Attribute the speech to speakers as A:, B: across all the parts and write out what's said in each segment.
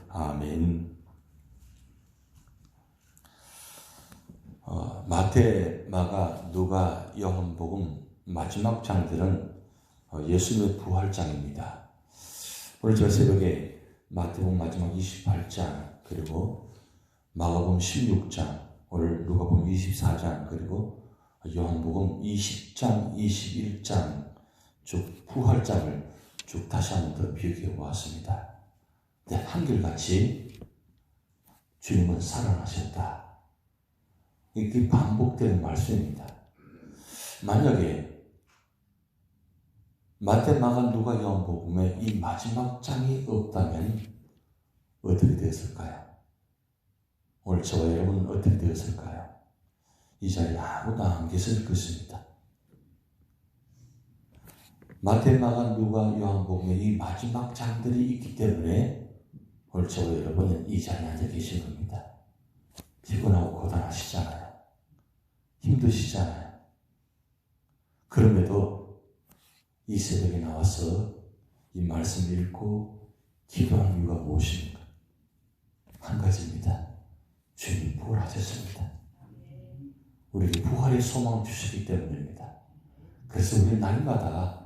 A: 아멘. 마태, 마가, 누가, 요한복음 마지막 장들은 예수님의 부활장입니다. 오늘 저 새벽에 마태복음 마지막 28장, 그리고 마가복음 16장, 오늘 누가복음 24장, 그리고 요한복음 20장, 21장 쭉 부활장을 쭉 다시 한 번 더 비교해 보았습니다. 네, 한결같이 주님은 살아나셨다. 이게 반복되는 말씀입니다. 만약에 마태, 마가, 누가, 요한복음에 이 마지막 장이 없다면 어떻게 되었을까요? 오늘 저와 여러분은 어떻게 되었을까요? 이 자리에 아무도 안 계실 것입니다. 마태, 마가, 누가, 요한복음에 이 마지막 장들이 있기 때문에 오늘 저와 여러분은 이 자리에 앉아 계신 겁니다. 피곤하고 고단하시잖아요. 힘드시잖아요. 그럼에도 이 새벽에 나와서 이 말씀을 읽고 기도하는 이유가 무엇입니까? 한 가지입니다. 주님이 부활하셨습니다. 우리에게 부활의 소망을 주시기 때문입니다. 그래서 우리 날마다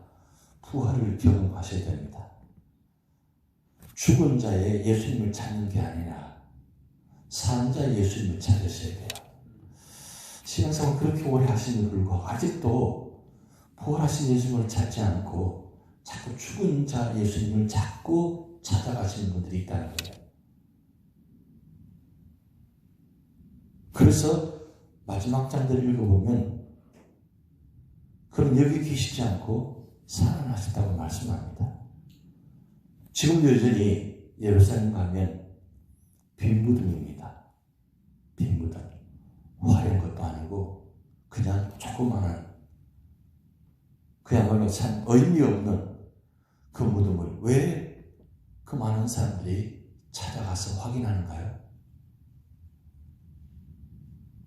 A: 부활을 경험하셔야 됩니다. 죽은 자의 예수님을 찾는 게 아니라 사는 자의 예수님을 찾으셔야 돼요. 신앙생활 그렇게 오래 하시는 불구하고 아직도 부활하신 예수님을 찾지 않고 자꾸 죽은 자 예수님을 자꾸 찾아가시는 분들이 있다는 거예요. 그래서 마지막 장들을 읽어보면 그럼 여기 계시지 않고 살아나셨다고 말씀합니다. 지금도 여전히 예루살렘 가면 빈 무덤입니다. 빈 무덤. 화려한 것도 아니고 그냥 조그마한 그야말로 참 의미 없는 그 무덤을 왜 그 많은 사람들이 찾아가서 확인하는가요?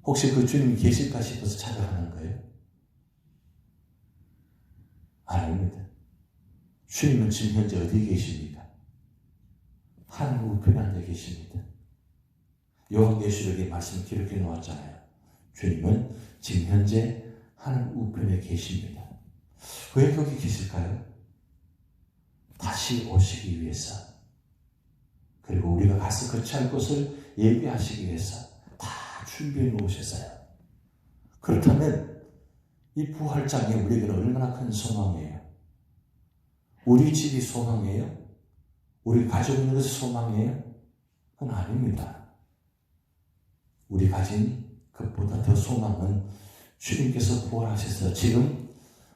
A: 혹시 그 주님이 계실까 싶어서 찾아가는 거예요? 아닙니다. 주님은 지금 현재 어디 계십니까? 하늘 우편에 앉아 계십니다. 요한계시록에 말씀 기록해 놓았잖아요. 주님은 지금 현재 하늘 우편에 계십니다. 왜 거기 계실까요? 다시 오시기 위해서, 그리고 우리가 가서 거처할 곳을 예비하시기 위해서 다 준비해 놓으셨어요. 그렇다면 이 부활장이 우리에게는 얼마나 큰 소망이에요? 우리 집이 소망이에요? 우리 가지고 있는 것이 소망이에요? 그건 아닙니다. 우리 가진 것보다 더 소망은 주님께서 부활하셔서 지금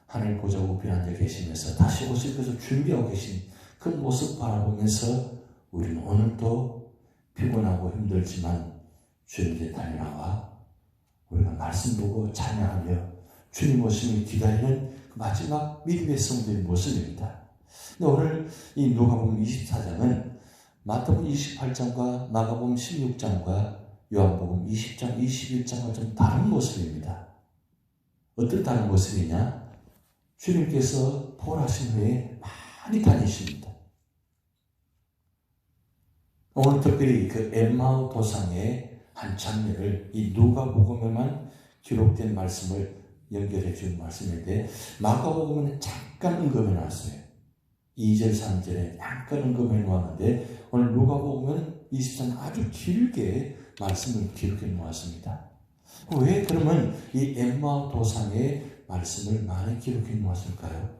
A: 하늘 보좌 우편에 앉아 계시면서 다시 오실 것을 준비하고 계신 그 모습 바라보면서 우리는 오늘도 피곤하고 힘들지만 주님의 달에 나와 우리가 말씀 보고 찬양하며 주님 오심을 기다리는 그 마지막 믿음의 성도의 모습입니다. 근데 오늘 이 누가복음 24장은 마태복음 28장과 마가복음 16장과 요한복음 20장, 21장과 좀 다른 모습입니다. 어떤 다른 모습이냐? 주님께서 부활하신 후에 많이 다니십니다. 오늘 특별히 그 엠마오 도상의 한 장면을 이 누가복음에만 기록된 말씀을 연결해 준 말씀인데 마가복음은 잠깐 언급해 놨어요. 2절, 3절에 잠깐 언급해 놓았는데 오늘 누가복음은 20장 아주 길게 말씀을 기록해 놓았습니다. 왜 그러면 이 엠마오 도상의 말씀을 많이 기록해 놓았을까요?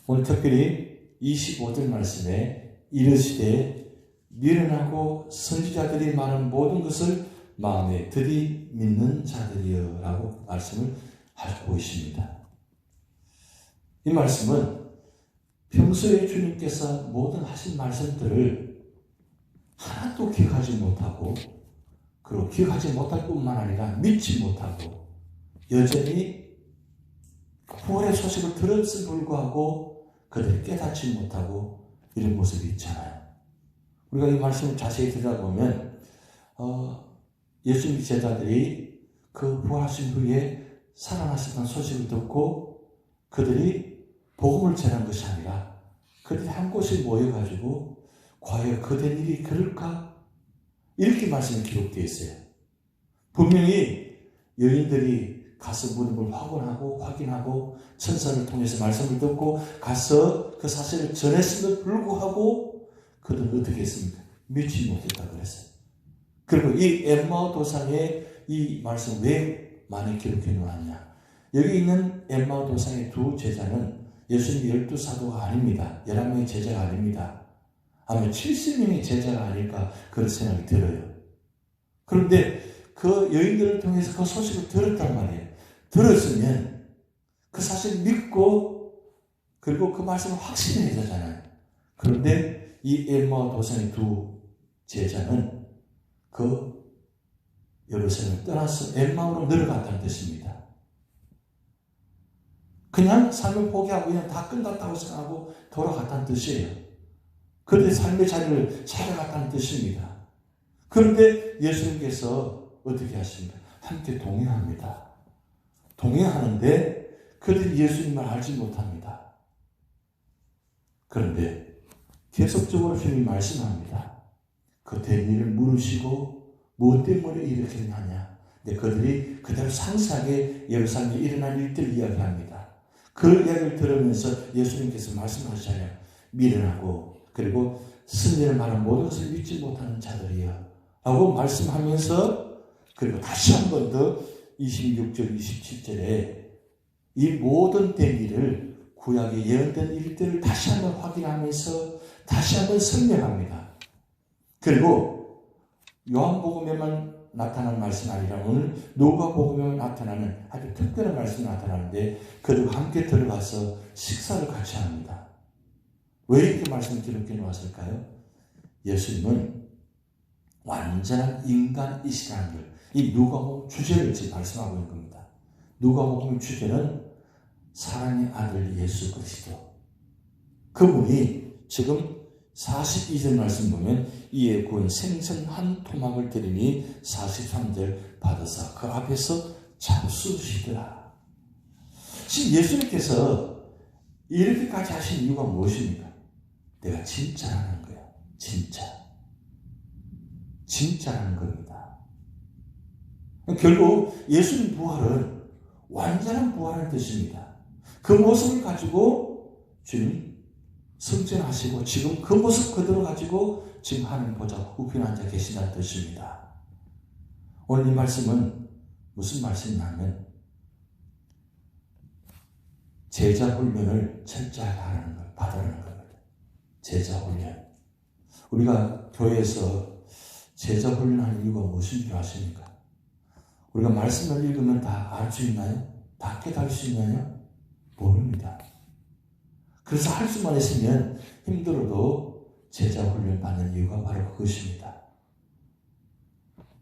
A: 오늘 특별히 25절 말씀에 이르시되 미련하고 선지자들이 말한 모든 것을 마음에 들이 믿는 자들이여 라고 말씀을 하고 있습니다. 이 말씀은 평소에 주님께서 모든 하신 말씀들을 하나도 기억하지 못하고 그리고 기억하지 못할 뿐만 아니라 믿지 못하고 여전히 부활의 소식을 들었음에 불구하고 그들이 깨닫지 못하고 이런 모습이 있잖아요. 우리가 이 말씀을 자세히 들여다보면 예수님 제자들이 그 부활하신 후에 살아나셨다는 소식을 듣고 그들이 복음을 전한 것이 아니라 그들이 한 곳에 모여가지고 과연 그된 일이 그럴까? 이렇게 말씀이 기록되어 있어요. 분명히 여인들이 가서 무덤을 확인하고 천사를 통해서 말씀을 듣고 가서 그 사실을 전했음에도 불구하고 그들은 어떻게 했습니까? 믿지 못했다고 그랬어요. 그리고 이 엠마오 도상에 이 말씀 왜 많이 기록해 놓았냐? 여기 있는 엠마오 도상의 두 제자는 예수님 12사도가 아닙니다. 11명의 제자가 아닙니다. 아마 70명의 제자가 아닐까 그런 생각이 들어요. 그런데 그 여인들을 통해서 그 소식을 들었단 말이에요. 들었으면 그 사실을 믿고 그리고 그 말씀을 확신해야 되잖아요. 그런데 이 엠마오 도상의 두 제자는 그 예루살렘을 떠나서 엠마오로 내려갔다는 뜻입니다. 그냥 삶을 포기하고 그냥 다 끝났다고 생각하고 돌아갔다는 뜻이에요. 그런데 삶의 자리를 찾아갔다는 뜻입니다. 그런데 예수님께서 어떻게 하십니까? 함께 동행합니다. 동행하는데 그들이 예수님을 알지 못합니다. 그런데 계속적으로 주님이 말씀합니다. 그 된 일을 물으시고 무엇 때문에 이렇게 하냐. 근데 그들이 그대로 상세하게 예루살렘에 일어난 일들을 이야기합니다. 그 이야기를 들으면서 예수님께서 말씀하시잖아요. 미련하고 그리고 승리를 말한 모든 것을 믿지 못하는 자들이여 라고 말씀하면서 그리고 다시 한 번 더 26절 27절에 이 모든 된 일을 구약에 예언된 일들을 다시 한번 확인하면서 다시 한번 설명합니다. 그리고 요한복음에만 나타난 말씀이 아니라 오늘 누가복음에만 나타나는 아주 특별한 말씀이 나타나는데 그들과 함께 들어가서 식사를 같이 합니다. 왜 이렇게 말씀을 기록해 놓았을까요? 예수님은 완전한 인간이시라는 걸, 이 누가복음 주제를 지금 말씀하고 있는 겁니다. 누가복음 주제는 사랑의 아들 예수 그리스도. 그분이 지금 42절 말씀 보면 이에 구원 생선 한 토막을 드리니 43절 받아서 그 앞에서 잡수시더라. 지금 예수님께서 이렇게까지 하신 이유가 무엇입니까? 내가 진짜라는 거야. 진짜라는 겁니다. 결국 예수님 부활은 완전한 부활의 뜻입니다. 그 모습을 가지고 주님 승천하시고 지금 그 모습 그대로 가지고 지금 하나님 보좌 우편에 앉아 계신다는 뜻입니다. 오늘 이 말씀은 무슨 말씀이냐면 제자 훈련을 철저하게 하라는 걸 받으라는 겁니다. 제자 훈련. 우리가 교회에서 제자 훈련하는 이유가 무엇인 줄 아십니까? 우리가 말씀을 읽으면 다 알 수 있나요? 다 깨달을 수 있나요? 모릅니다. 그래서 할 수만 있으면 힘들어도 제자 훈련 받는 이유가 바로 그것입니다.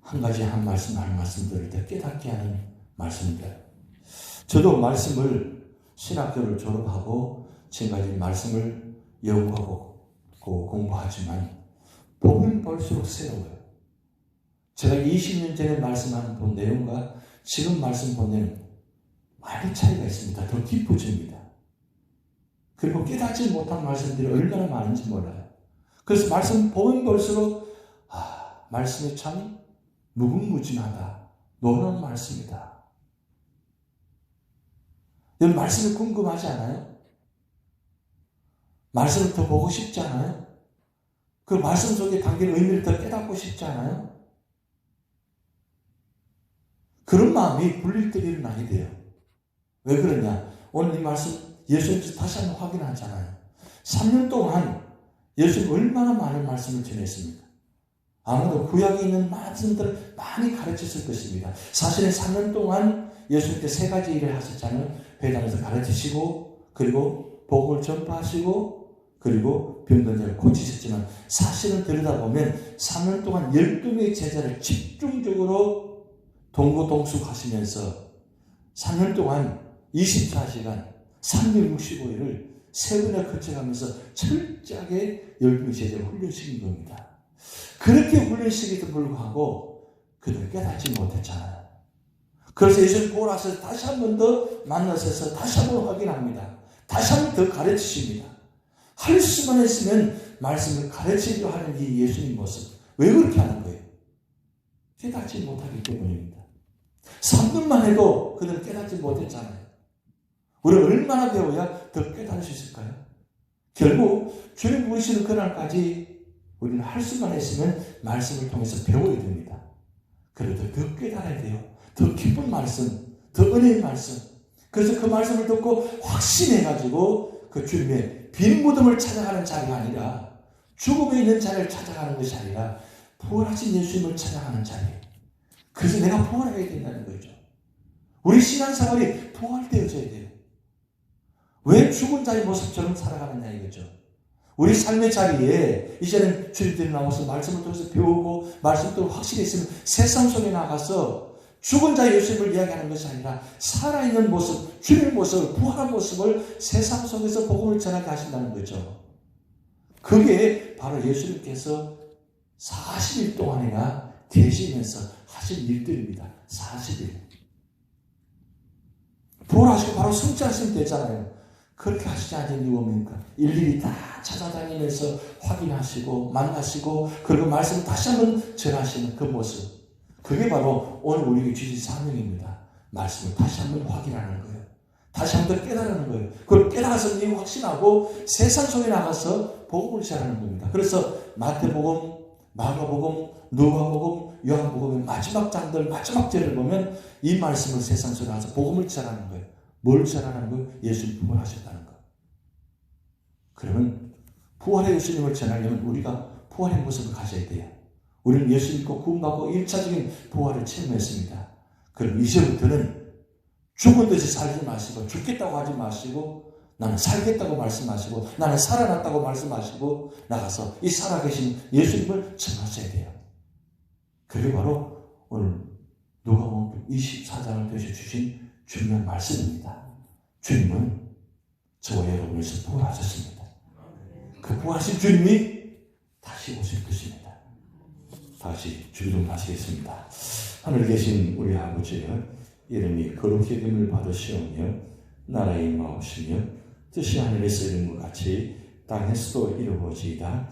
A: 한 가지 한 말씀 들을 때 깨닫게 하는 말씀들. 저도 말씀을 신학교를 졸업하고 지금까지 말씀을 연구하고 공부하지만 보면 볼수록 새로워요. 제가 20년 전에 말씀한 본 내용과 지금 말씀 본 내용 많이 차이가 있습니다. 더 깊어집니다. 그리고 깨닫지 못한 말씀들이 얼마나 많은지 몰라요. 그래서 말씀 보면 볼수록 말씀이 참 무궁무진하다. 놀라운 말씀이다. 여러분 말씀이 궁금하지 않아요? 말씀을 더 보고 싶지 않아요? 그 말씀 속에 담긴 의미를 더 깨닫고 싶지 않아요? 그런 마음이 불릴 때 일어나게 돼요. 왜 그러냐? 오늘 이 말씀 예수님께서 다시 한번 확인하잖아요. 3년 동안 예수님 얼마나 많은 말씀을 전했습니까? 아마도 구약에 있는 말씀들을 많이 가르쳤을 것입니다. 사실은 3년 동안 예수님께서 3가지 일을 하셨잖아요. 회당에서 가르치시고 그리고 복음을 전파하시고 그리고 병든 자를 고치셨지만 사실은 들여다보면 3년 동안 12명의 제자를 집중적으로 동고동숙하시면서 3년 동안 24시간 365일을 3번에 거쳐가면서 철저하게 12명의 제자를 훈련시킨 겁니다. 그렇게 훈련시키도 불구하고 그들을 깨닫지 못했잖아요. 그래서 예수님 보고 나서 다시 한 번 더 만나셔서 다시 한 번 확인합니다. 다시 한 번 더 가르치십니다. 할 수만 했으면 말씀을 가르치려 하는 이 예수님 모습, 왜 그렇게 하는 거예요? 깨닫지 못하기 때문입니다. 3분만 해도 그들은 깨닫지 못했잖아요. 우리가 얼마나 배워야 더 깨달을 수 있을까요? 결국 주님 부르시는 그날까지 우리는 할 수만 있으면 말씀을 통해서 배워야 됩니다. 그래도 더 깨달아야 돼요. 더 깊은 말씀, 더 은혜의 말씀. 그래서 그 말씀을 듣고 확신해가지고 그 주님의 빈 무덤을 찾아가는 자리가 아니라, 죽음에 있는 자리를 찾아가는 것이 아니라 부활하신 예수님을 찾아가는 자리. 그래서 내가 부활해야 된다는 거죠. 우리 신앙생활이 부활되어져야 돼요. 왜 죽은 자의 모습처럼 살아가느냐 이거죠. 우리 삶의 자리에 이제는 주님들이 나와서 말씀을 통해서 배우고 말씀도 확실히 있으면 세상 속에 나가서 죽은 자의 예수님을 이야기하는 것이 아니라 살아있는 모습, 주님의 모습, 부활한 모습을 세상 속에서 복음을 전하게 하신다는 거죠. 그게 바로 예수님께서 40일 동안이나 계시면서 하신 일들입니다. 40일. 부활하시고 바로 승천하시면 되잖아요. 그렇게 하시지 않은 이유가 뭡니까? 일일이 다 찾아다니면서 확인하시고 만나시고 그리고 말씀을 다시 한번 전하시는 그 모습. 그게 바로 오늘 우리에게 주신 사명입니다. 말씀을 다시 한번 확인하는 거예요. 다시 한번 깨달는 거예요. 그걸 깨달아서 이유 확신하고 세상 속에 나가서 복음을 전하는 겁니다. 그래서 마태복음, 마가복음, 누가복음, 요한복음의 마지막 장들, 마지막 절을 보면 이 말씀을 세상 속에 나가서 복음을 전하는 거예요. 뭘 전하는 거예요? 예수님 부활하셨다는 거. 그러면 부활의 예수님을 전하려면 우리가 부활의 모습을 가져야 돼요. 우리는 예수 믿고 구원받고 1차적인 부활을 체험했습니다. 그럼 이제부터는 죽은 듯이 살지 마시고 죽겠다고 하지 마시고 나는 살겠다고 말씀하시고 나는 살아났다고 말씀하시고 나가서 이 살아계신 예수님을 전하셔야 돼요. 그게 바로 오늘 누가복음 24장을 통해서 주신 중요한 말씀입니다. 주님은 저와 여러분에서 부활하셨습니다. 그 부활하신 주님이 다시 오실 것입니다. 다시 주기도하시겠습니다. 하늘에 계신 우리 아버지여, 이름이 거룩히 여김을 받으시오며 나라의 임하옵시며 뜻이 하늘에서 이룬 것 같이 땅에서도 이루어지이다.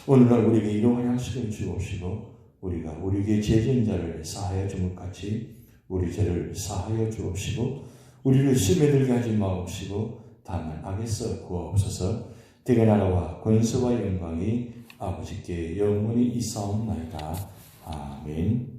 A: 오늘날 우리에게 일용할 양식을 주옵시고 우리가 우리에게 죄진 자를 사하여 준 것 같이 우리 죄를 사하여 주옵시고 우리를 시험에 들게 하지 마옵시고 다만 악에서 구하옵소서. 대개 나라와 권세와 영광이 아버지께 영원히 있사옵나이다. 아멘.